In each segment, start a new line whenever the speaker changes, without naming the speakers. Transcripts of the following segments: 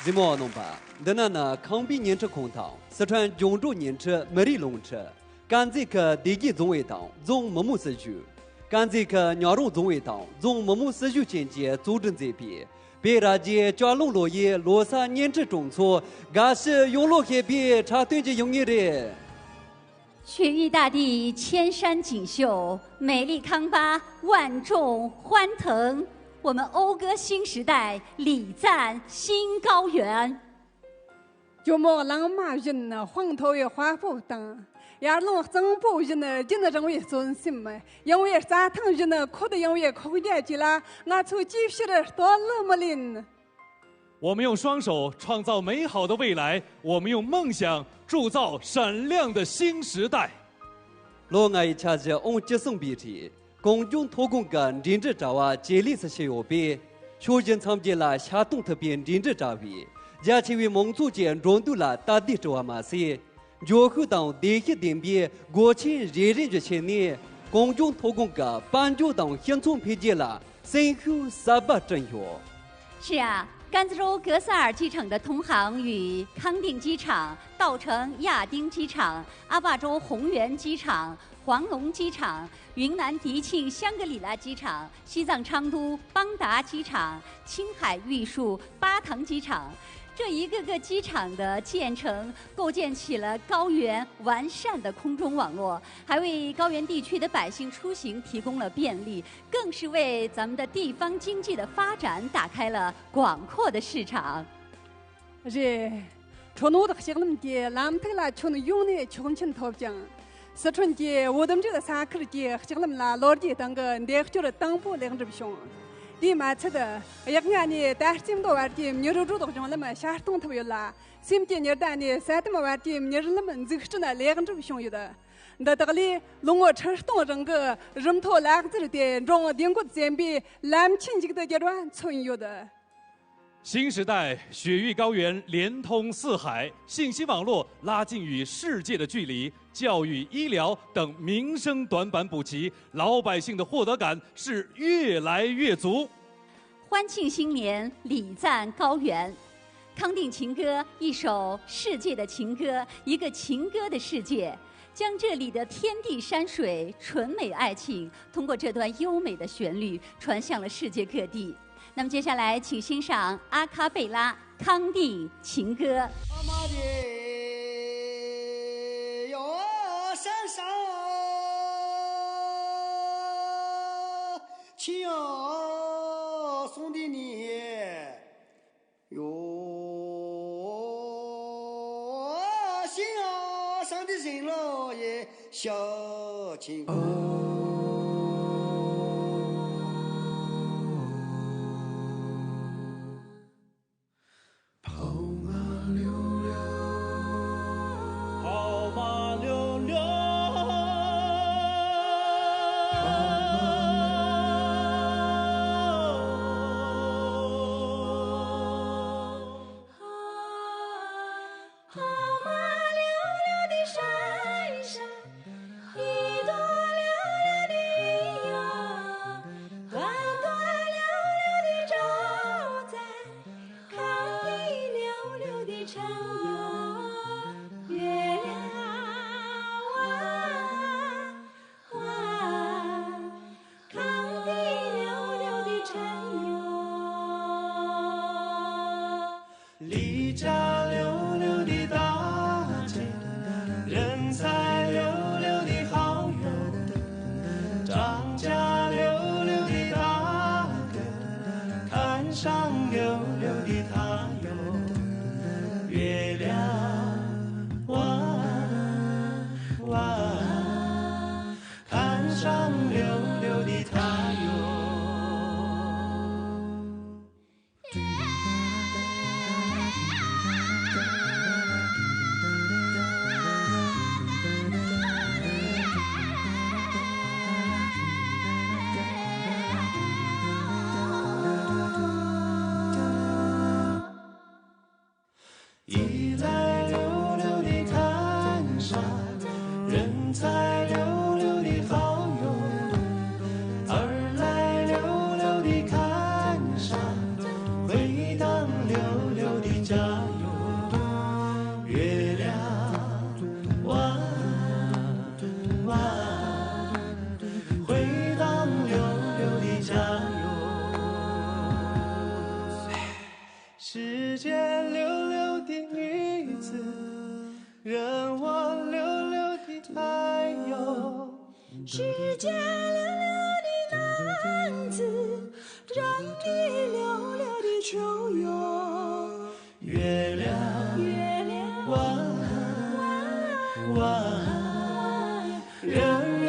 怎么弄吧？那康比年车空堂，四川永州年车美丽龙车，干这个地基总味道，从木木四句，干这个鸟肉总味道，从木木四句间接组成这边。别人家抓龙落叶，落沙年车中错，俺是用落叶边插对着用的。
雪域大地千山锦绣，美丽康巴万众欢腾。我们讴歌新时代，礼赞新高原。
就莫浪马人呢，黄头也花不当，亚龙增补人呢，真的认为尊心嘛，因为沙腾人呢，哭的因为哭点去了，俺从继续的多那么灵。
我们用双手创造美好的未来，我们用梦想铸造闪亮的新时代。
罗爱恰着on接送比提。公众托工干人质找啊，接力是些有别，学生参加了下动特别人质找比，假期为蒙古间融度了大地找啊嘛些，就后当地些点别，国庆人人就前年，公众托工干班就当乡村配接了，身后三八真有。
是啊。甘孜州格萨尔机场的同行与康定机场、稻城亚丁机场、阿坝州宏源机场、黄龙机场、云南迪庆香格里拉机场、西藏昌都邦达机场、青海玉树巴塘机场，这一个个机场的建成，构建起了高原完善的空中网络，还为高原地区的百姓出行提供了便利，更是为咱们的地方经济的发展打开了广阔的市场。
是，从我的乡里面，咱们这啦从永年穷亲头讲，四川的我们这个山口的乡里面啦，老的当个那就是当不两只熊。地马吃的，一个呢，但是这么多玩的，你肉煮的上那么下动特别辣，什么的你但呢，三这么玩的，你那么这个真的两只熊有的，那这个里龙我吃动整个人头两个字的，让定国这边蓝青这个的阶段存有的。
新时代雪域高原连通四海，信息网络拉近与世界的距离，教育、医疗等民生短板补齐，老百姓的获得感是越来越足。
欢庆新年，礼赞高原。康定情歌，一首世界的情歌，一个情歌的世界，将这里的天地山水、纯美爱情，通过这段优美的旋律传向了世界各地。那么接下来，请欣赏阿卡贝拉《康定情歌》。
阿妈的哟，山上亲呀送的你哟，心呀上的人了也小情歌。
山上，一朵溜溜世间溜溜的男子，让你溜溜的秋游。
月亮弯弯，让你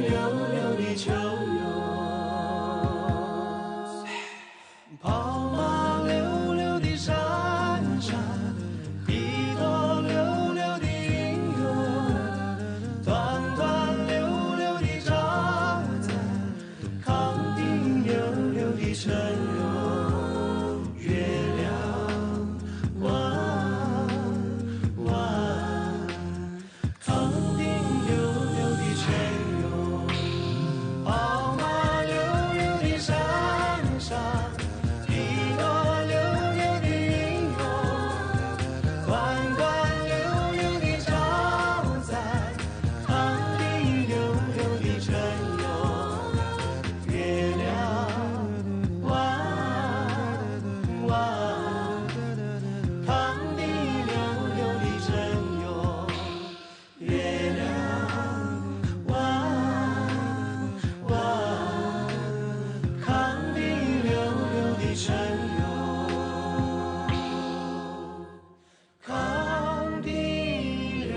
溜溜的秋游。跑马溜溜的山上，一朵溜溜的云哟，端端溜溜的照在康定溜溜的城哟。月亮弯弯，康定溜溜的城哟。跑马溜溜的山上，一朵溜溜的云哟，端端溜溜的照在康定溜溜的城哟。月亮弯弯，康定溜溜的城哟。月亮弯弯，康定溜溜的城哟。康定溜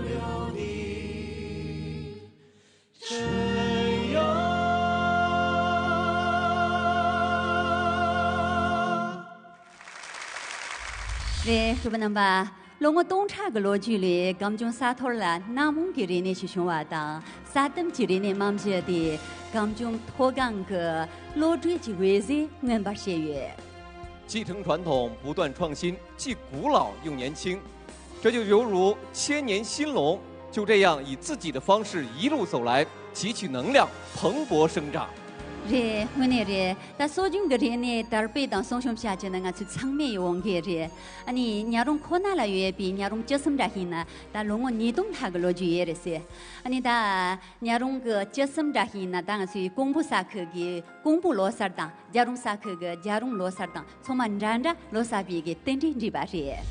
溜的城哟。
네, 두 번 넘바 롱어 동차 그 로줄리 감정 사토라 나문 기리네 시숑와다 사뜸 지리네 맘지디 감정 토강 그 로주지 외지 멤버시에
继承传统，不断创新，既古老又年轻，这就犹如千年新龙，就这样以自己的方式一路走来，汲取能量，蓬勃生长。
제 문에레 다 소중 그레네 달베당 송숑샤제나 같이 창매 용게레 아니 냐롱 코나라 유에비 냐롱 쩌슴라히나 다 롱어 니동 타글로 주예레세 아니 다 냐롱 그 쩌슴라히나 당시 공부사 크기 공부 로사당 자롱 사크가 자롱 로사당 소만란라 로사비게 땡땡지 바시에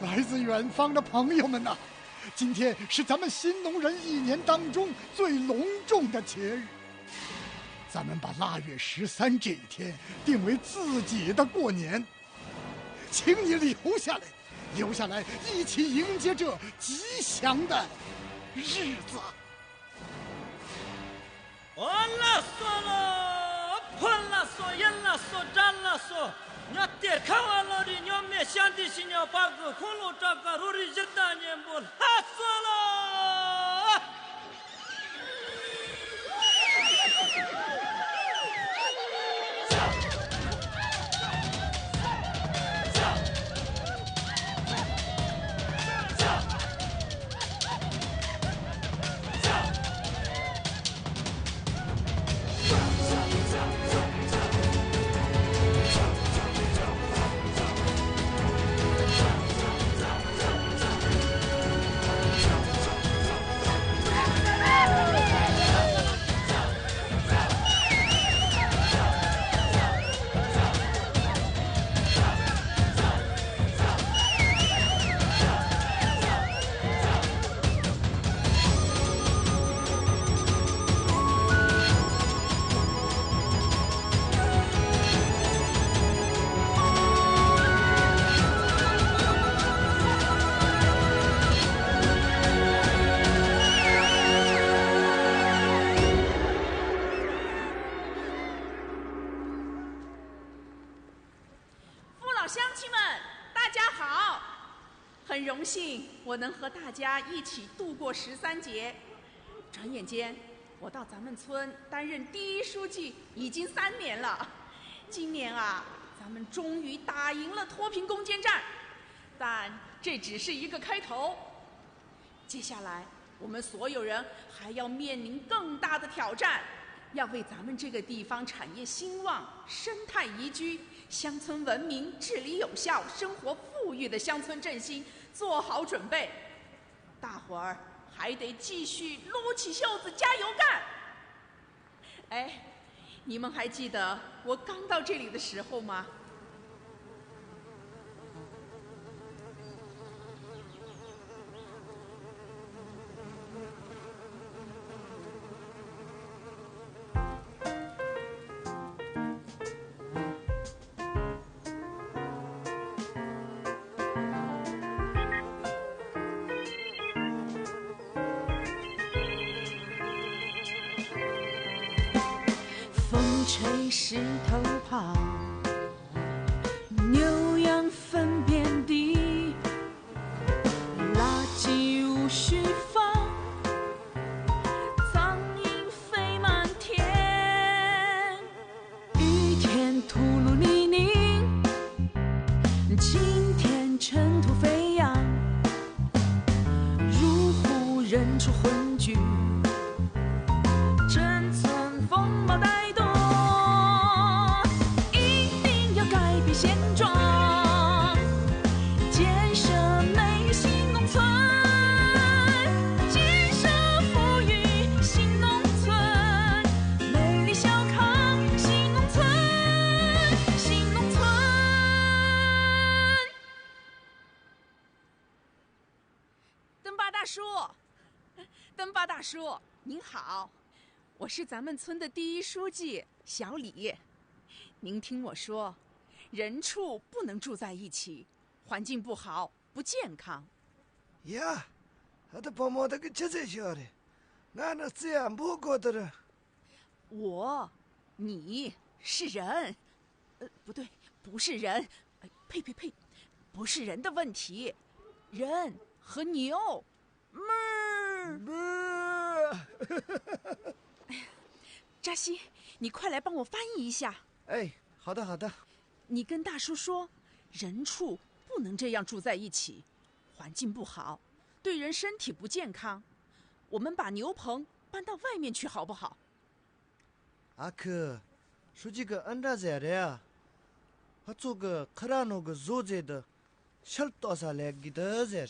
来自远方的朋友们呐、今天是咱们新农人一年当中最隆重的节日。咱们把腊月13这一天定为自己的过年，请你留下来，留下来，一起迎接这吉祥的日子。
完了，算了，喷了，说烟了，说粘了，说。 nya ter khawalo ri nyome shanti sinya bagu kholo taka ruri jetta nyembol hasolo
很荣幸我能和大家一起度过13节。转眼间，我到咱们村担任第一书记已经3年了。今年啊，咱们终于打赢了脱贫攻坚战，但这只是一个开头。接下来，我们所有人还要面临更大的挑战，要为咱们这个地方产业兴旺、生态宜居、乡村文明、治理有效、生活富裕的乡村振兴做好准备。大伙儿还得继续撸起袖子加油干。哎，你们还记得我刚到这里的时候吗？风吹石头跑，牛羊粪遍地，垃圾无需放，苍蝇飞满天，雨天吐露泥泞，晴天尘土飞扬，入户人畜混居，整村风暴带动，一定要改变现状，建设美丽新农村，建设富裕新农村，美丽小康新农村，新农村。登巴大叔，登巴大叔，您好，我是咱们村的第一书记小李。您听我说，人畜不能住在一起，环境不好，不健康。
呀，他把毛的给吃在笑的，俺那这样不过的了。
你是人，不对，不是人，呸，不是人的问题，人和牛，扎西，你快来帮我翻译一下。
哎，好的。
你跟大叔说，人畜不能这样住在一起，环境不好，对人身体不健康。我们把牛棚搬到外面去，好不好？
阿克，书记个安达在的呀，他做个克拉诺个做在的，小多少来给的在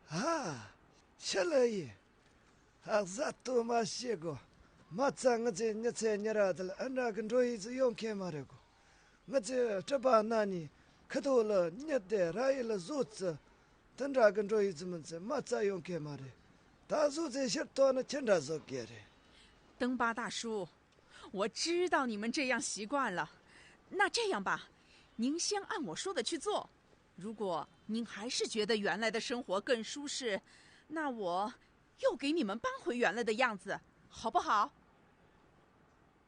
啊，小了耶，啊，咋多嘛些个，嘛咱我这你才你拉的了，安达跟着一直用开嘛的个，我这把那里可多了，你得来了做子，等着跟着一直么子，嘛咱用开嘛的，他做这小多呢，全着做给的。
登巴大叔，我知道你们这样习惯了，那这样吧，您先按我说的去做。如果您还是觉得原来的生活更舒适，那我又给你们搬回原来的样子，好不好？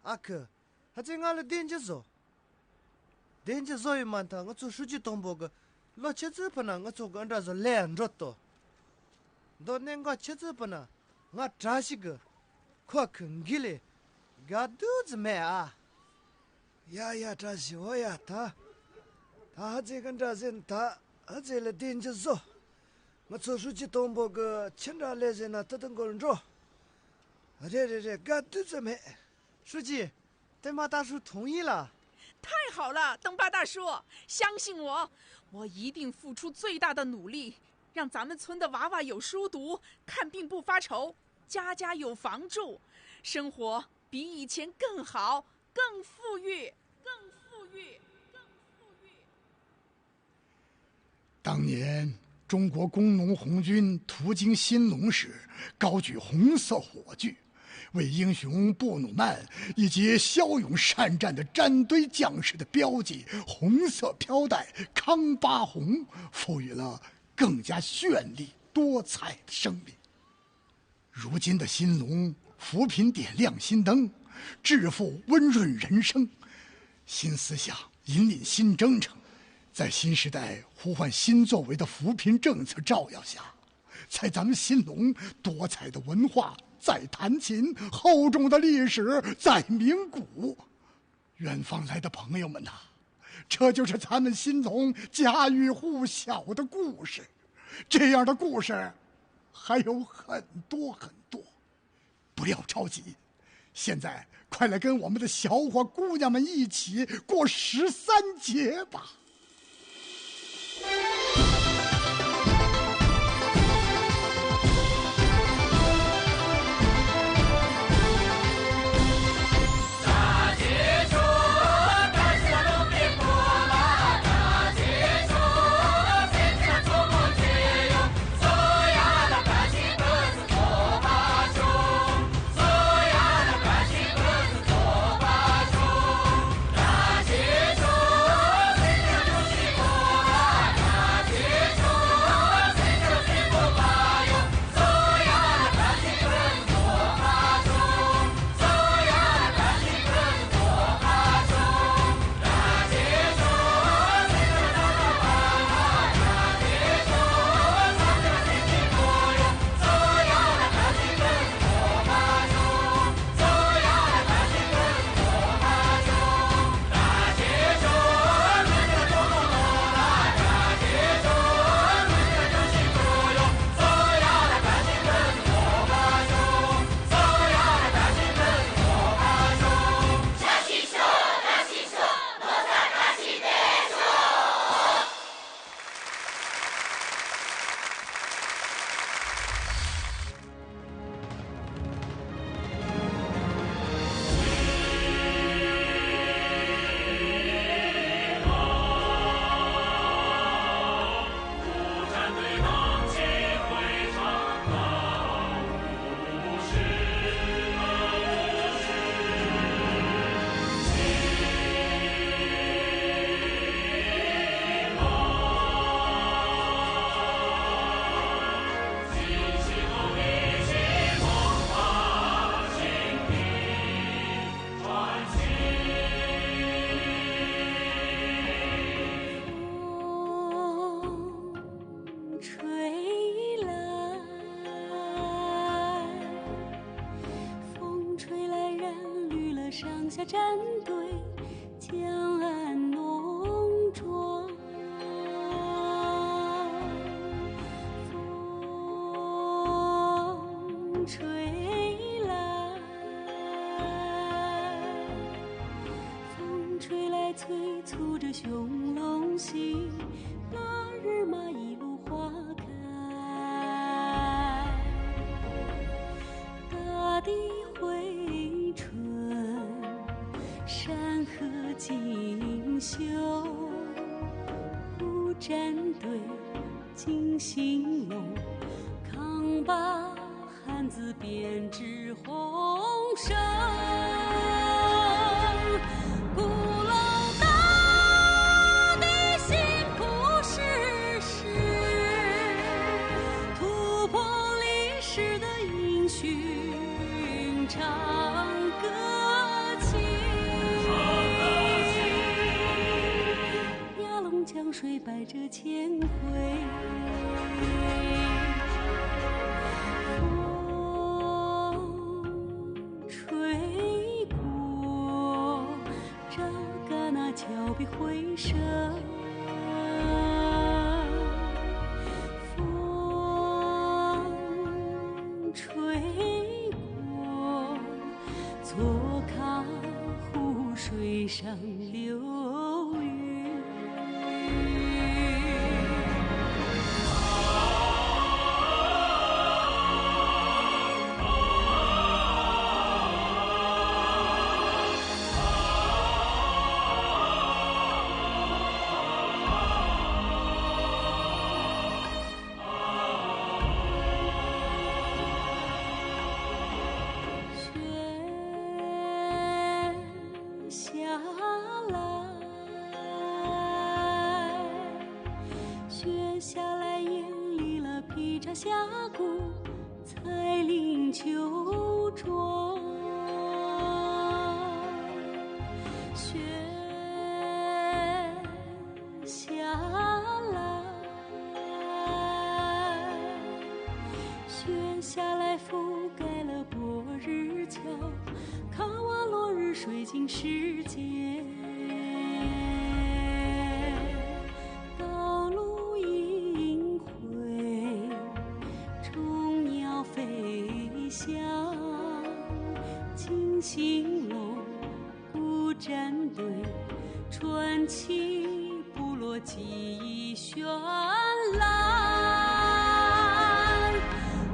阿克，他在俺的电机做一满他，我做书记当不个，老七子不能我做个那是2着多，到那个七子不能，我扎些个，快肯给嘞，俺肚子没啊。呀，扎些我呀他这个扎人他这了电机做，我做书记当不个，亲家来人那等个人做，这，俺肚子没。书记，登巴大叔同意了。
太好了，登巴大叔，相信我，我一定付出最大的努力，让咱们村的娃娃有书读，看病不发愁，家家有房住，生活比以前更好，更富裕。
当年中国工农红军途经新农时，高举红色火炬，为英雄布努曼以及骁勇善战的战堆将士的标记红色飘带康巴红赋予了更加绚丽多彩的生命。如今的新农扶贫点亮新灯，致富温润人生，新思想引领新征程，在新时代呼唤新作为的扶贫政策照耀下，在咱们新农多彩的文化在弹琴，厚重的历史在鸣鼓。远方来的朋友们呐，这就是咱们新农家喻户晓的故事。这样的故事还有很多很多，不要着急，现在快来跟我们的小伙姑娘们一起过13节吧。
下战队，江岸浓妆。风吹来，风吹来催促着雄龙戏，那日马一路花开。大地回春，山河锦绣，五战队进兴隆，扛把汉字编织红绳。古老大地辛苦世事，突破历史的音讯，唱歌起，压龙江水百折千回。峭壁回声，风吹过，错看湖水上流云。峡谷彩林秋庄，雪下来，雪下来覆盖了波日桥，看瓦落日水晶世界。兴隆古战队，传奇部落记忆绚烂，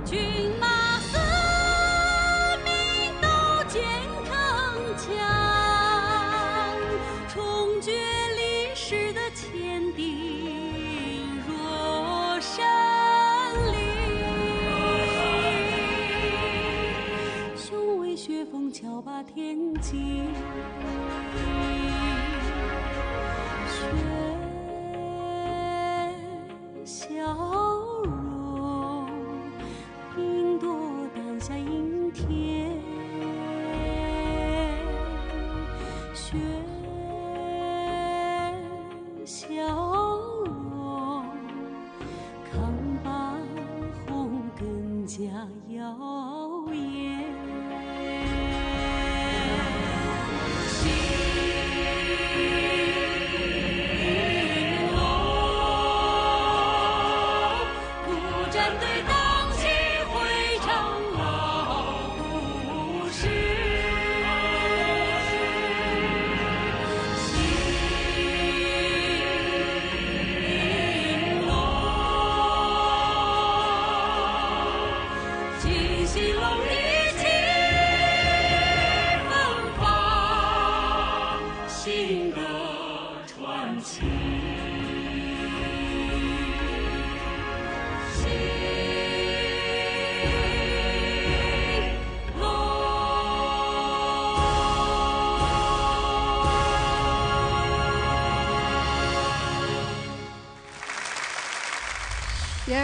军马四民都健康强，重掘历史的前敌若山林，雄伟雪峰峭拔天际，雪消融，云朵淡下阴天，雪消融，扛把红更加耀眼。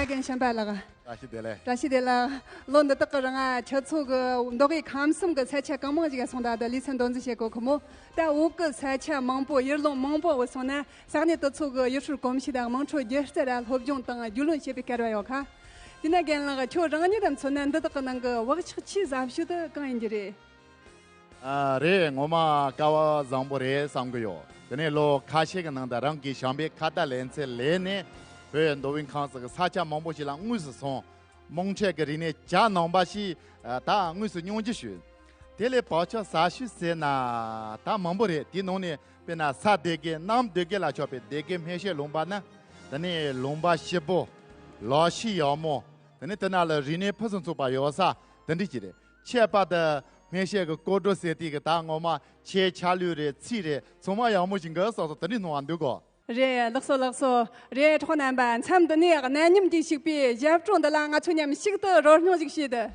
跟想白了个，
拉
稀得了，弄得这个人啊，吃醋个，那个看什么个菜吃，刚忙这个送达的李成东这些个科目，但我个菜吃忙不，一弄忙不，我说呢，啥呢都错个，有时光起的忙出也是在那好中等啊，有人些被改了要看，今天跟那个瞧人家你们村呢，都这个那个我起啥晓得讲人家的。
re ngoma kawa zambore samgoyo dene lo khache ga nang da rang ki shambe khata lense lene be ndowin khang sa sacha mongbo chi la ngus song mongche ga rine ja nongba shi da ngus nyong ji shu tele pacha sa shu se na ta mongbo di none be na sa de ge nam de ge la cho pe de ge me she lomba na dene lomba shebo lo shi yo mo dene tana la rine phason so ba yo sa dene ji de che pa da me she ga ko do se ti ga da ngoma che cha lu re chi re so ma ya mo jing ga so so dene no an de go
re lakso re chho nan ban cham de ne ga nan nim di sik bi jap zhong de lang a chu nyam sik de ro nyong ji shi de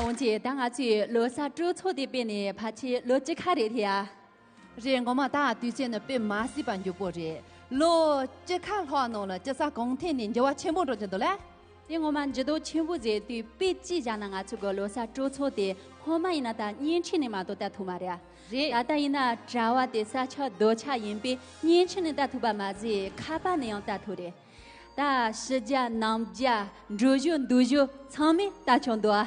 我姐当下去罗萨州错的边呢，怕去罗吉卡的天，人我们大对象的被马西班就过着，罗吉卡话弄了，这啥公天人就话全部都知道了。因我们知道全部在对北极家那个这个罗萨州错的，后面那他年轻的嘛都在土马的，那他那查瓦的啥车多车因被年轻的在土巴嘛是卡巴那样在土的，但是家南家周就都就场面大强多。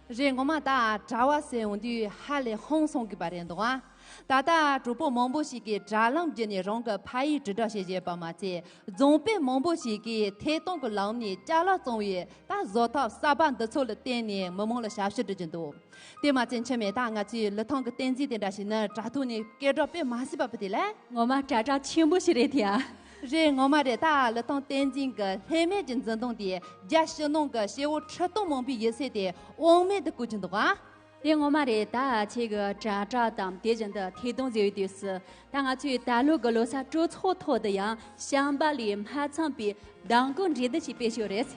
人我们大查瓦是用的哈来红松给别人的话，
大大主播蒙布西给扎冷今年容个拍一指导些些宝马姐，总被蒙布西给推动个老年加了总业，但做到上班得错了点年，蒙蒙了下水的进度。对嘛，今前面大俺去了趟个电子电达些呢，扎土呢给着别马西巴不的嘞，
我们扎扎全部是的天。
人我们的大了趟电竞个黑面进震动的，加小弄个小我吃动蒙比一些的，往面的过程的话。
连我们的大这个扎扎当地震的推动有的是，当我去大陆个楼下做错脱的样，想把里马场比当工人的去别修的是，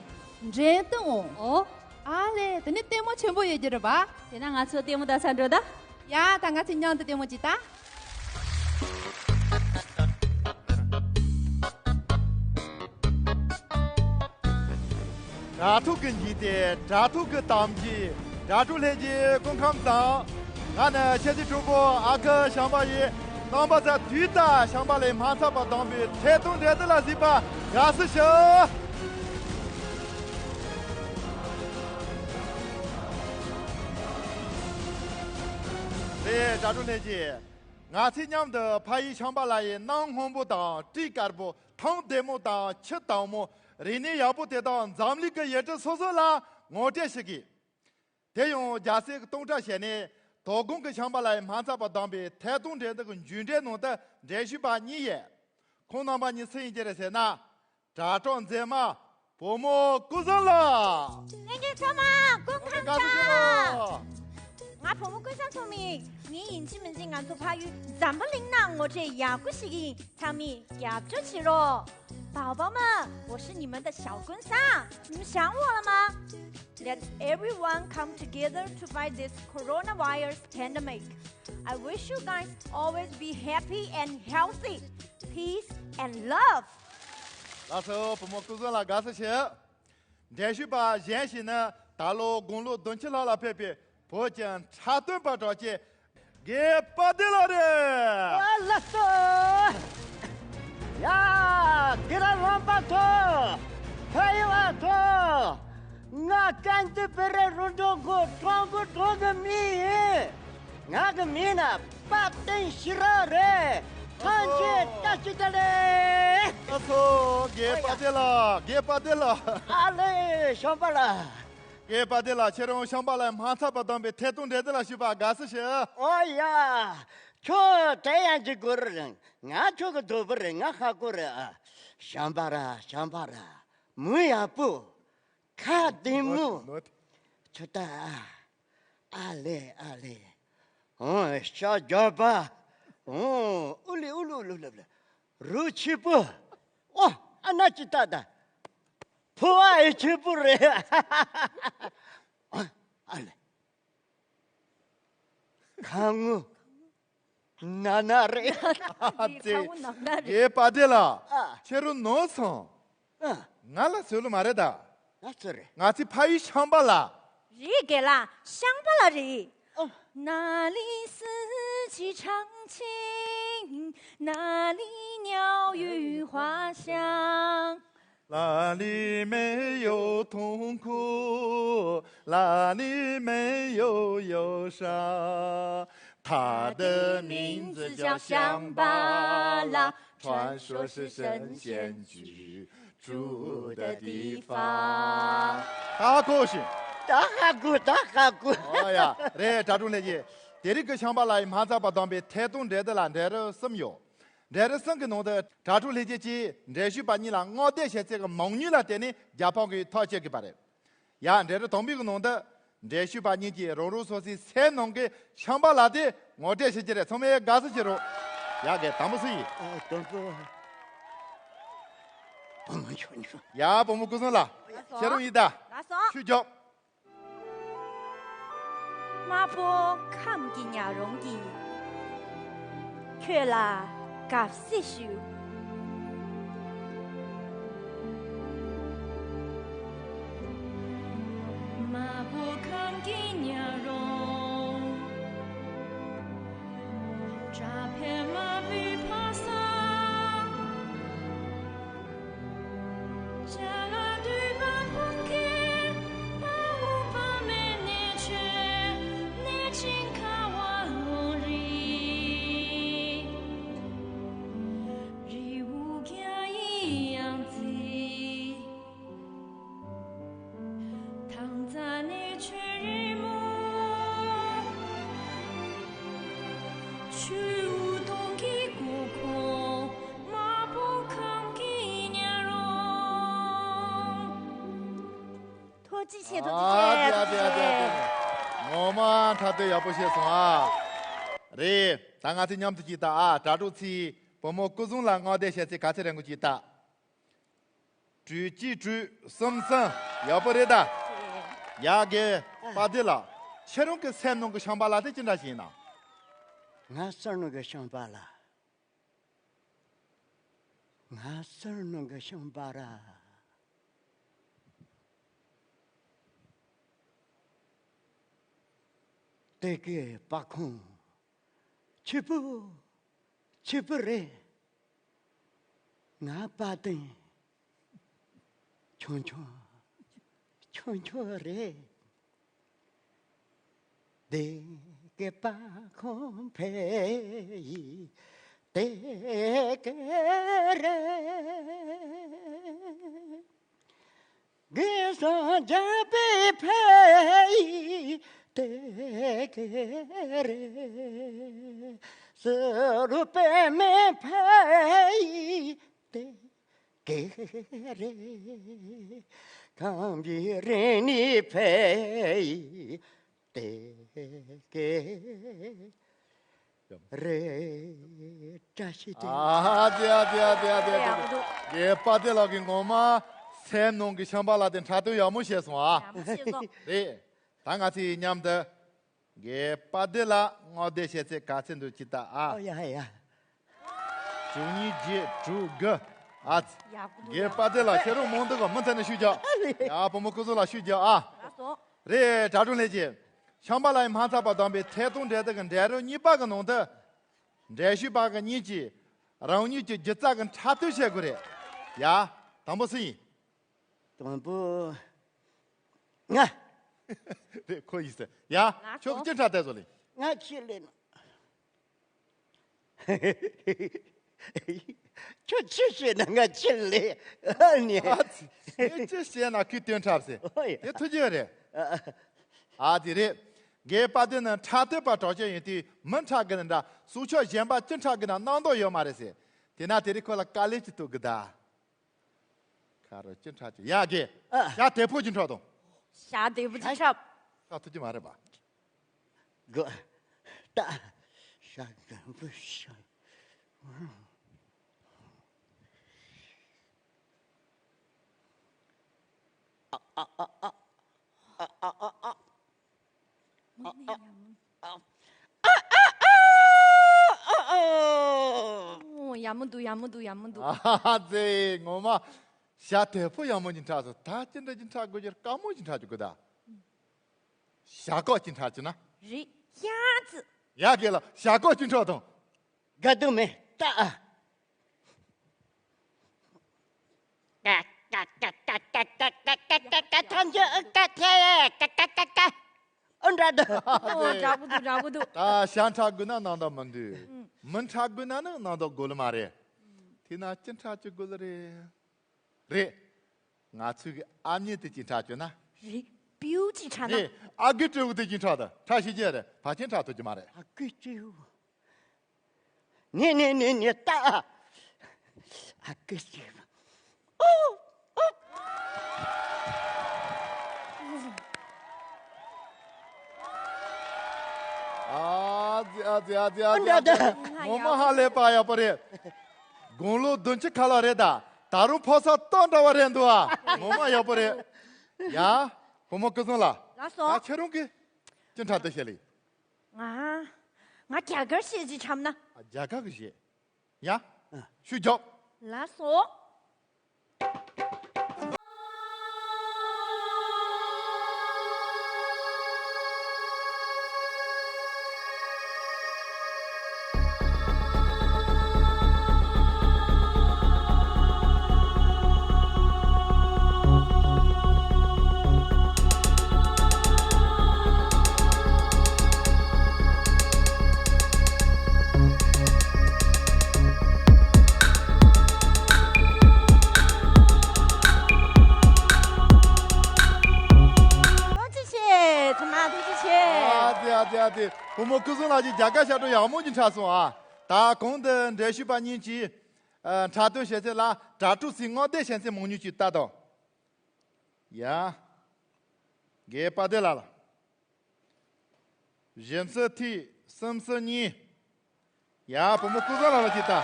真的哦。啊嘞，等你电话全部有记了吧？
等那我做电话到三周的。
呀，当我今年的电话记得。
扎土根基的，扎土个当机。扎住来的公康长，俺呢现在主播阿克想把伊，能把这对的想把来马上把当兵推动来的了是吧？俺是小。哎，扎住来的，俺这娘的怕伊想把来南红不当，这个不汤得么当，吃当么，人家要不得当，咱们那个也就说了，我这是个。这用假设个东站县呢，多公个想把来马上把当兵，台东这个军队弄的，连续把你也，可能把你生意的些呢，扎装在嘛，伯母过上了。
那个什么，公康长，我婆母过上聪明，你引起门前俺做怕与咱们领导我这牙骨是个场面夹住起了。宝宝们，我是你们的小棍桑，你们想我了吗？Let's everyone come together to fight this coronavirus pandemic. I wish you guys always be happy and healthy, peace and love.
那时候父母工作了干事情，连续把沿线呢大路公路东起了偏偏，不仅插队把着急，给拔掉了的。
拉索呀，给他乱把头，还有啊头。我干的别人run中国中个米，我个米呢八等十二嘞，看见大知道嘞。
阿叔，给拔掉了，给拔掉了。
阿嘞，上班了。
给拔掉了，前头上班了，马上把当被台东来的了，是吧？干事情。
哎呀，就这样子过人，我这个多不人，我还过人啊，上班了，没呀不。卡蒂姆，出大阿嘞，哦，小脚巴，哦，乌哩，如去不，哦，那知道的，破爱去不嘞，阿嘞，看我，那嘞，
也拔掉了，前头农村，俺那手里买的。俺去拍一枪吧啦！
日给啦，想吧啦日。哪里四季常青，哪里鸟语花香。
哪里没有痛苦，哪里没有忧伤。他的名字叫香巴拉，传说是神仙居住的地方。大高兴，
大哈古。
哎呀，来扎住那些，第二个想把来马上把当被台东来的啦，来了什么哟？来了三个弄的扎住那些鸡，来去把你啦，我带些这个蒙女啦，带你家跑给掏钱给把来，呀，来了东边个弄的。来去把你的融入说是才弄个想把拉的，我这些的从没干事情了，呀个当不是伊。
东哥，我们说你说。
呀，我们过生了，谢容易的，去叫。
马坡看不见呀容易，却啦搞死手。
马步看见呀容，扎片马比帕萨，加拉对巴碰见，巴乌巴梅涅切，涅钦卡瓦罗里。
谢主席，
我们他都要不写送啊。对，当俺这娘子记得啊，抓住起，把我各种了，我得现在刚才两个记得。记住，生生要不得的，也给把的了。其中个三弄个乡巴拉的经常行呢。
俺三弄个乡巴拉，俺三弄个乡巴拉。这个把控，去不嘞？俺把的，冲嘞。这个把控配，这个人，给上家被配。这个人是路边没配的个人，看别人你配的个人，这是的。
啊，对，也把的了给我们三弄个乡巴拉的茶都要么写送啊。对。当俺是娘的，也把的了，我得现在刚才都记得啊。
哎呀，
祝你节祝个啊！也把的了，现在忙这个，没在那睡觉，啊，不么工作了睡觉啊。对，扎中来姐，乡巴拉马上把当被台东这个然后你把个弄的，然后把个年纪，然后你就这个差都写过来，呀，当不是？
当不，啊。
对，可以是呀，叫个警察带着嘞。
俺去了，就就是那个去了，你
这些那去警察噻，也推荐的。啊，对的，给把的呢，查的把找见人的门查个人的，苏桥先把警察给他拿到要嘛的噻，的那这里过了咖喱就多个的，看着警察就呀给，呀逮捕警察的。
下对不起上，
那他就骂了吧？
哥，大，啥干不上？
呀么多。
啊，对，我嘛。下逮捕要么警察子，他真的警察过去，干么警察就个的，下个警察子呢？
鸭子。
也给了，下个警察同，
个都没打。他就按照的。
抓不住。
啊，乡察官那拿到门的，门察官那拿到过了嘛的，听那警察就过了的。对，俺出去安尼的警察局呢？
标记查呢？
对，阿个州的警察的，查细节的，把警察都去骂的。
阿个州，你打，阿个州，
我们还来把呀不的，公路东西看了的的。다른 포사 떤다와 렌도아 뭐마 여보래 야 뭐뭐 그선라
나서
처럼 게 진짜 되실리
나 자가 시지 참나
자가 그시 야 쉬죠
나서
对，我们各种垃圾加个下头要么就查说啊，打工的这些把年纪，查到现在啦，查出是我的现在梦女去达到，呀，给巴德拉了。人色体什么你？呀，不么故障了记得。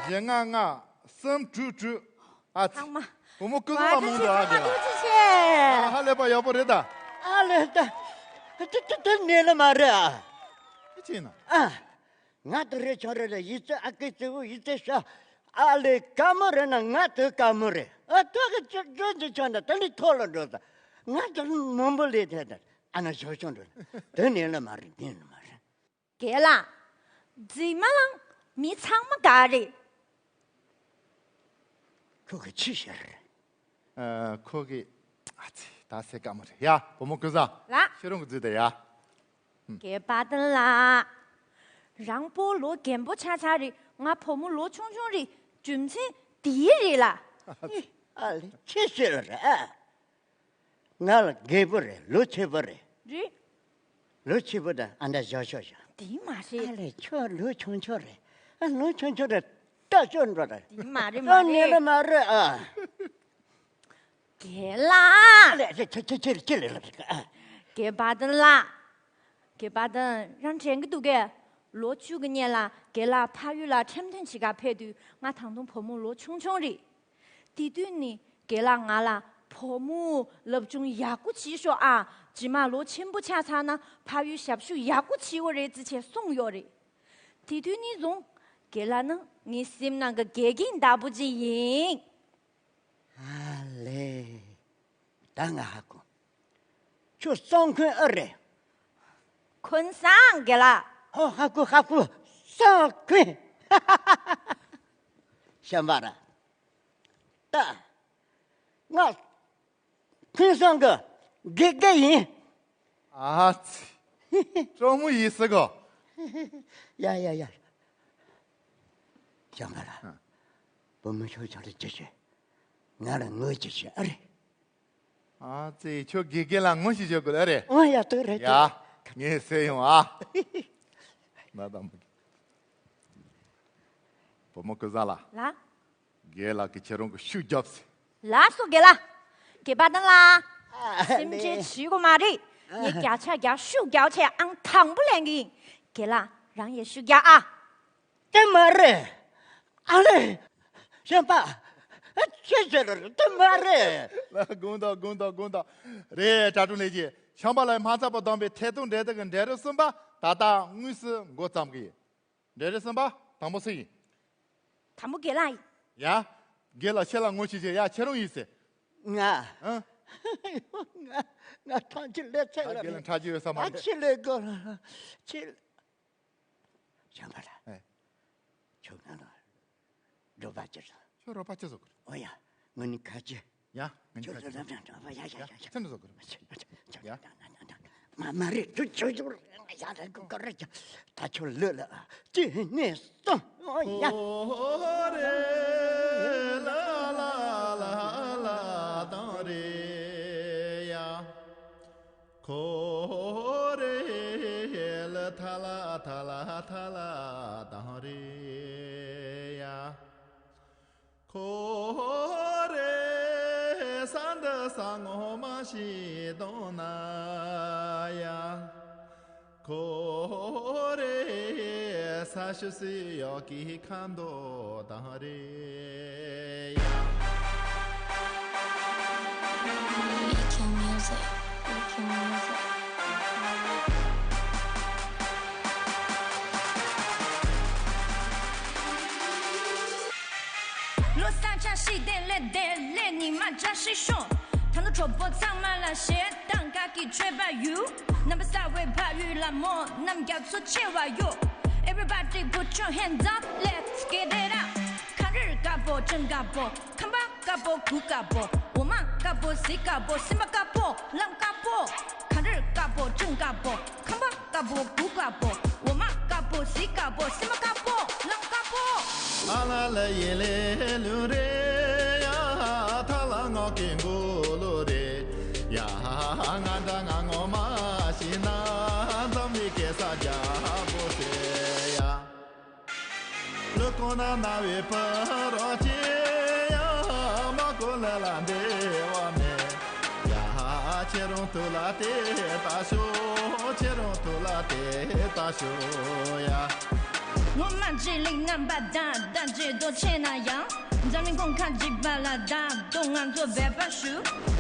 人啊，什猪啊？不么故障了蒙着啊的。还来把要不得的。
啊来的，这你了嘛的？
真的。
啊，我这人家的一直啊个这一直说，啊来干么人呢？我这干么人？啊，这个这讲的，这里讨论着的，我这弄不来的。ana shosho ndo dene la mari dene mari
gela zimalang mi chang ma gari
koge chisher
koge 아치 다 세까머리 야 보모 그자
라
싫은 거 지대야
ge badan la rang bo lo gen bo cha cha ri nga pomu lo chung chung ri jum chi di ri la
ali chisher ngal gebore lo chebore
ri
lo cheboda anda shosho
di ma shi
ali cho lo chung chore lo chung chore ta chon roda
di ma ri
dene la mari
gela
这
给巴登啦，给巴登让这个都给罗出个年啦，给啦怕遇啦天天起个配对，我堂东婆母罗冲冲的，地对呢给啦我啦婆母lập中牙骨气说啊，起码罗钱不恰恰呢，怕遇下手牙骨气我人之前送药的，地对呢种给啦呢，你心那个给给大不及赢。
ale tanga haku chu songkun ore
kun sang gela
oh haku songkun shambara ta nga kun sang ge yin
아 좀 있어가
야야야 shambara 보면 저를 제시 나는 뭐지지 아래
아, 저 기계랑 뭐지 저거 그래?
야, 그래.
야, 네 세요 아. 나도 안 보기. 뭐 먹고 살아?
라?
게라 그 저런 거 슈잡스.
라소 게라. 게바든 라. 심지 치고 말이. 이 가차 가 슈가체 안 탕불랭이. 게라, 랑也 슈가啊.
这么热，阿嘞，先把。제대로 말해.
군다. 래 자주내지. 샴발에 마사바 담배 태동 내다가 내려선바 다다 무스 고tam기. 내려선바 담보시.
담보게라이.
야, 게라 셀랑 고치지. 야, 체롱 있어.
나. 나 탄질래 체라.
게랑 타지에서 말.
아칠래 거. 칠. 샴발아.
네.
저나는 로바지서.
저로 받쳐서 그래.
어야, 너는 가지.
야, 너는 가지.
야야야.
천도서 그래. 야.
마마리 저쪽으로 야를 거를 다 졸려라. 찌냈어. 어야.
오레 라라라라 다레야. 고레 라탈라 다레야. 고래 산다 상어마시 도나야 고래 사슈시 여기 칸도 다레야
EQ music.
罗萨加西德勒你妈扎西熊，他们戳破藏满了血，当家给吹把油，那么撒为怕雨拉莫，那么要做切瓦油。Everybody put your hands up, let's get it up。看日嘎波真嘎波，看吧嘎波苦嘎波，我妈嘎波西嘎波，西嘛嘎波浪嘎波，看日嘎波真嘎波，看吧嘎波苦嘎波，我妈嘎波西嘎波，西嘛嘎波浪嘎波。
阿拉勒耶勒鲁勒呀，塔拉我金古鲁勒呀，俺当俺我马西那，咱们给啥家不是呀？如果那位不罗切呀，马过来兰的我们呀，切容多拉的大修，切容多拉的大修呀。
我们这里南八大，大街多钱那样？咱们公看几巴拉达，东岸做白巴树。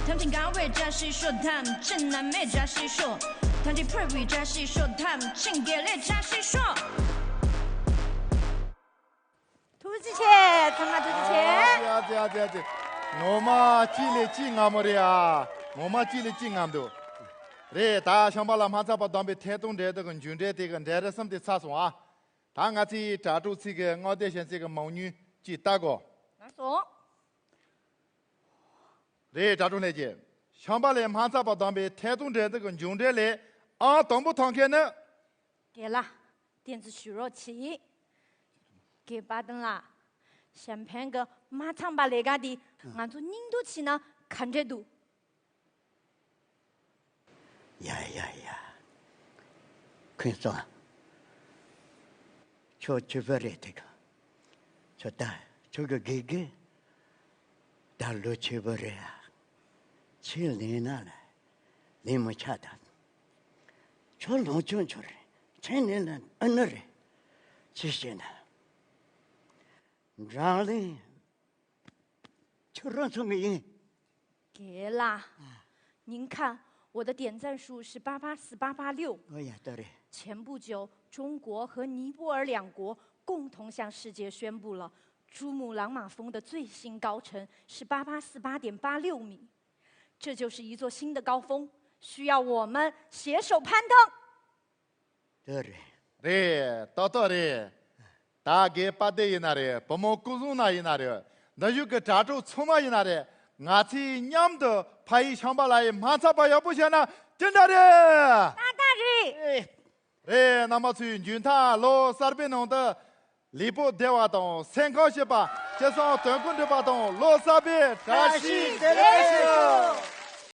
他们岗位加西说他们真南美加西说，他们 privy 加西说他们请给来加西说。
兔子切，他妈兔子切。
对。我们记里记俺们的啊，我们记里记俺们的。对，大乡巴拉马扎巴当被台东的这个军队这个台的什么的查送啊。他俺去抓住这个我的现这个美女去打过。
哪说？
对，抓住那些，乡巴拉马扎巴当被台东的这个军队来啊，当不当开呢？
给了，电子虚弱器，给巴登啦。想骗个马场把那个的，俺做印度去呢，看着度。
呀，看说。저 주버레트가 저다 저거 게게 달로 주버레야 칠내나라 니모 차다 저 노전 저래 쟤네는 언어래 지시나 라리 저런 소리
给啦，您看我的点赞数是884886。
哎呀，对了。
前不久，中国和尼泊尔两国共同向世界宣布了珠穆朗玛峰的最新高程是8848.86米，这就是一座新的高峰，需要我们携手攀登。
对，到的，大概八代一那的，不毛古松那一那的，那有个扎州葱嘛一那的，俺去娘的拍一枪把来，马上把要不行了，真的的。
大日。
那么去云塔老三边弄的里部电话洞三高些吧，加上短棍的吧洞老三边扎西得来修。